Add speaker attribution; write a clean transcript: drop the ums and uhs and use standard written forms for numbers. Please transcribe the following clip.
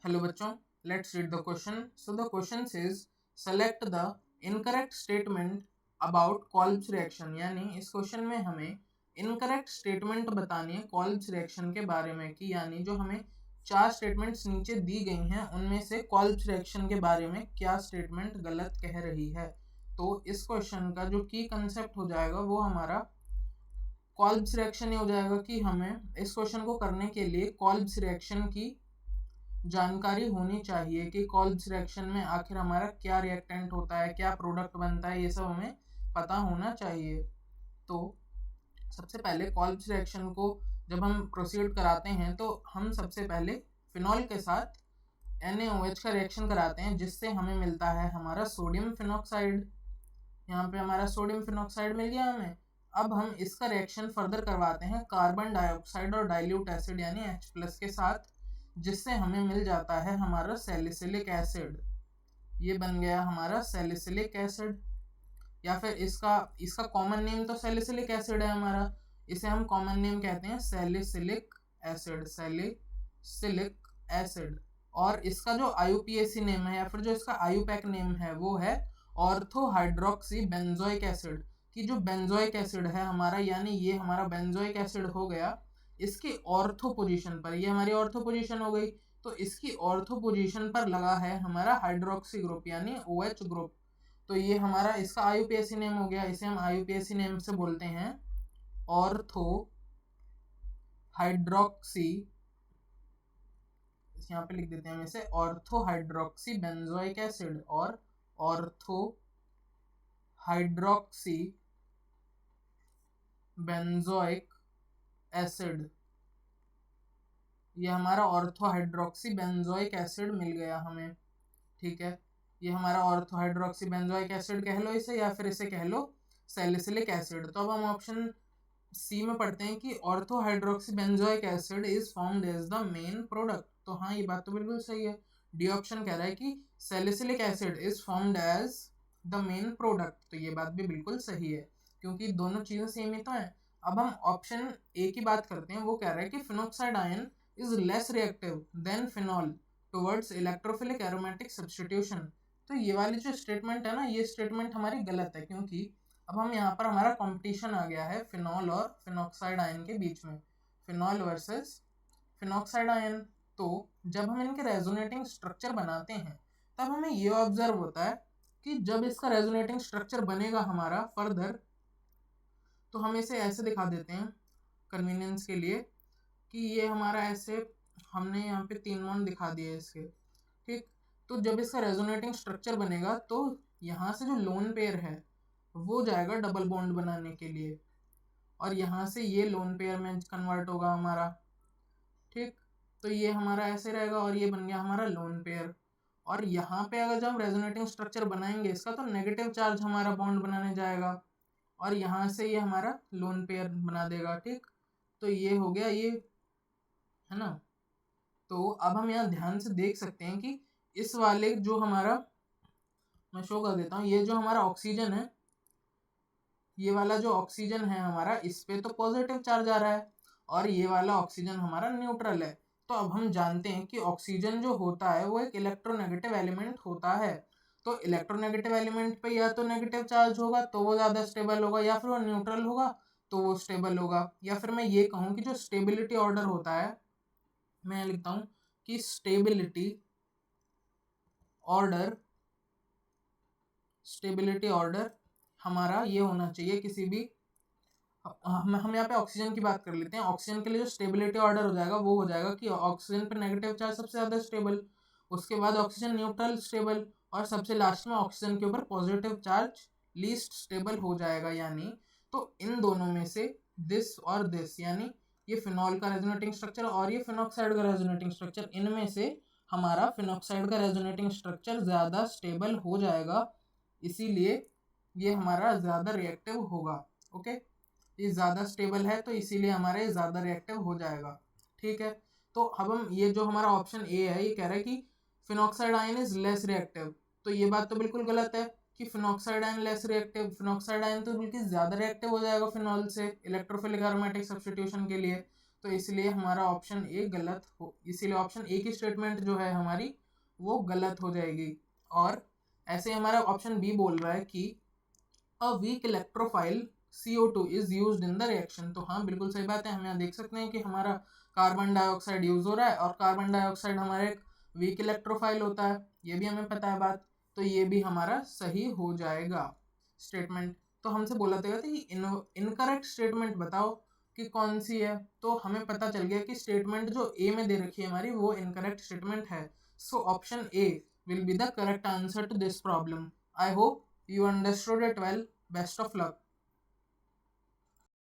Speaker 1: Hello बच्चों, let's read the question. So the question says select the incorrect statement about Kolb's reaction. यानी इस question में हमें incorrect statement बतानी है कॉल्ब्स रिएक्शन के बारे में कि यानी जो हमें चार स्टेटमेंट्स नीचे दी गई हैं उनमें से कॉल्ब्स रिएक्शन के बारे में क्या स्टेटमेंट गलत कह रही है। तो इस क्वेश्चन का जो की कंसेप्ट हो जाएगा वो हमारा कॉल्ब्स रिएक्शन ही हो जाएगा कि हमें इस क्वेश्चन को करने के लिए कॉल्ब्स रिएक्शन की जानकारी होनी चाहिए कि कॉल्ब्स रिएक्शन में आखिर हमारा क्या रिएक्टेंट होता है, क्या प्रोडक्ट बनता है, ये सब हमें पता होना चाहिए। तो सबसे पहले कॉल्ब्स रिएक्शन को जब हम प्रोसीड कराते हैं तो हम सबसे पहले फिनॉल के साथ NaOH का रिएक्शन कराते हैं जिससे हमें मिलता है हमारा सोडियम फिनॉक्साइड। यहाँ पे हमारा सोडियम फिनॉक्साइड मिल गया हमें। अब हम इसका रिएक्शन फर्दर करवाते हैं कार्बन डाइऑक्साइड और डाइल्यूट एसिड यानी H+ के साथ, जिससे हमें मिल जाता है हमारा सैलिसिलिक एसिड। ये बन गया हमारा सैलिसिलिक एसिड, या फिर इसका कॉमन नेम तो सैलिसिलिक एसिड है हमारा, इसे हम कॉमन नेम कहते हैं सैलिसिलिक एसिड, सैलिसिलिक एसिड। और इसका जो IUPAC नेम है या फिर जो इसका IUPAC नेम है वो है ऑर्थो हाइड्रोक्सी बेंजोइक एसिड। कि जो बेंजोइक एसिड है हमारा, यानी ये हमारा बेंजोइक एसिड हो गया, इसकी ऑर्थो पोजीशन पर, ये हमारी ऑर्थो पोजीशन हो गई, तो इसकी ऑर्थो पोजीशन पर लगा है हमारा हाइड्रोक्सी ग्रुप यानी OH ग्रुप। तो ये हमारा इसका IUPAC नेम हो गया, इसे हम IUPAC नेम से बोलते हैं ऑर्थो हाइड्रोक्सी, यहाँ पे लिख देते हैं हम इसे ऑर्थो हाइड्रोक्सी बेंजोइक एसिड और ऑर्थो हाइड्रोक्सी बेंजोइक एसिड। ये हमारा ऑर्थो हाइड्रोक्सी बेंजोइक एसिड मिल गया हमें, ठीक है। ये हमारा ऑर्थो हाइड्रोक्सी बेंजोइक एसिड कह लो इसे, या फिर इसे कह लो सैलिसिलिक एसिड। तो अब हम ऑप्शन सी में पढ़ते हैं कि ortho hydroxy benzoic acid is formed as the main product. तो हाँ, ये बात तो बिल्कुल सही है। डी ऑप्शन कह रहा है कि salicylic acid is formed as the main product. तो ये बात भी बिल्कुल सही है क्योंकि दोनों चीजें सेम ही तो हैं। अब हम ऑप्शन ए की बात करते हैं, वो कह रहा है कि phenoxide ion is less reactive than phenol towards electrophilic aromatic substitution. तो ये वाली जो स्टेटमेंट है ना, ये स्टेटमेंट हमारी गलत है क्योंकि अब हम यहाँ पर हमारा कंपटीशन आ गया है फिनॉल और फिनॉक्साइड आयन के बीच में, फिनॉल वर्सेस फिनॉक्साइड आयन। तो जब हम इनके रेजोनेटिंग स्ट्रक्चर बनाते हैं तब हमें ये ऑब्जर्व होता है कि जब इसका रेजोनेटिंग स्ट्रक्चर बनेगा हमारा फर्दर, तो हम इसे ऐसे दिखा देते हैं कन्वीनियंस के लिए कि ये हमारा ऐसे, हमने यहाँ पे 3 बॉन्ड दिखा दिए इसके, ठीक। तो जब इसका रेजोनेटिंग स्ट्रक्चर बनेगा तो यहाँ से जो लोन पेयर है वो जाएगा डबल बॉन्ड बनाने के लिए, और यहाँ से ये लोन पेयर में कन्वर्ट होगा हमारा, ठीक। तो ये हमारा ऐसे रहेगा और ये बन गया हमारा लोन पेयर। और यहाँ पे अगर जब हम रेजोनेटिंग स्ट्रक्चर बनाएंगे इसका, तो नेगेटिव चार्ज हमारा बॉन्ड बनाने जाएगा और यहाँ से ये हमारा लोन पेयर बना देगा, ठीक। तो ये हो गया ये, है ना। तो अब हम यहाँ ध्यान से देख सकते हैं कि इस वाले जो हमारा, मैं शो कर देता हूँ, ये जो हमारा ऑक्सीजन है, ये वाला जो ऑक्सीजन है हमारा, इस पे तो पॉजिटिव चार्ज आ रहा है और ये वाला ऑक्सीजन हमारा न्यूट्रल है। तो अब हम जानते हैं कि ऑक्सीजन जो होता है वो एक इलेक्ट्रोनेगेटिव एलिमेंट होता है। तो इलेक्ट्रोनेगेटिव एलिमेंट पे या तो नेगेटिव चार्ज होगा तो वो ज़्यादा स्टेबल होगा, या फिर वो न्यूट्रल होगा तो वो स्टेबल होगा। या फिर मैं ये कहूँ कि जो स्टेबिलिटी ऑर्डर होता है, मैं लिखता हूँ कि स्टेबिलिटी ऑर्डर हमारा ये होना चाहिए किसी भी, हम यहाँ पे ऑक्सीजन की बात कर लेते हैं। ऑक्सीजन के लिए जो स्टेबिलिटी ऑर्डर हो जाएगा वो हो जाएगा कि ऑक्सीजन पर नेगेटिव चार्ज सबसे ज़्यादा स्टेबल, उसके बाद ऑक्सीजन न्यूट्रल स्टेबल, और सबसे लास्ट में ऑक्सीजन के ऊपर पॉजिटिव चार्ज लीस्ट स्टेबल हो जाएगा। यानी तो इन दोनों में से दिस और दिस, यानी ये फिनॉल का रेजोनेटिंग स्ट्रक्चर और ये फिनॉक्साइड का रेजोनेटिंग स्ट्रक्चर, इनमें से हमारा फिनॉक्साइड का रेजोनेटिंग स्ट्रक्चर ज़्यादा स्टेबल हो जाएगा, इसीलिए ये हमारा ज़्यादा रिएक्टिव होगा। ओके, ये ज़्यादा स्टेबल है तो इसीलिए हमारे ज़्यादा रिएक्टिव हो जाएगा, ठीक है। तो अब हम ये जो हमारा ऑप्शन ए है, ये कह रहा है कि phenoxide ion is less reactive. तो ये बात तो बिल्कुल गलत है कि phenoxide ion less reactive, phenoxide ion तो बिल्कुल ज़्यादा रिएक्टिव हो जाएगा फिनॉल से इलेक्ट्रोफिलिक एरोमेटिक सब्स्टिट्यूशन के लिए। तो इसलिए हमारा ऑप्शन ए गलत हो, इसीलिए ऑप्शन ए की स्टेटमेंट जो है हमारी वो गलत हो जाएगी। और ऐसे हमारा ऑप्शन बी बोल रहा है कि a weak electrophile CO2 is used in the reaction. तो हाँ बिल्कुल सही बात है, हम यहाँ देख सकते हैं कि हमारा कार्बन डाइऑक्साइड यूज हो रहा है और कार्बन डाइऑक्साइड हमारे एक वीक इलेक्ट्रोफाइल होता है, ये भी हमें पता है बात, तो ये भी हमारा सही हो जाएगा स्टेटमेंट। तो हमसे बोला था कि इनकरेक्ट स्टेटमेंट बताओ कि कौन सी है, तो हमें पता चल गया कि स्टेटमेंट जो ए में दे रखी है हमारी वो इनकरेक्ट स्टेटमेंट है। So option A will be the correct answer to this problem. I hope you understood it well. Best of luck.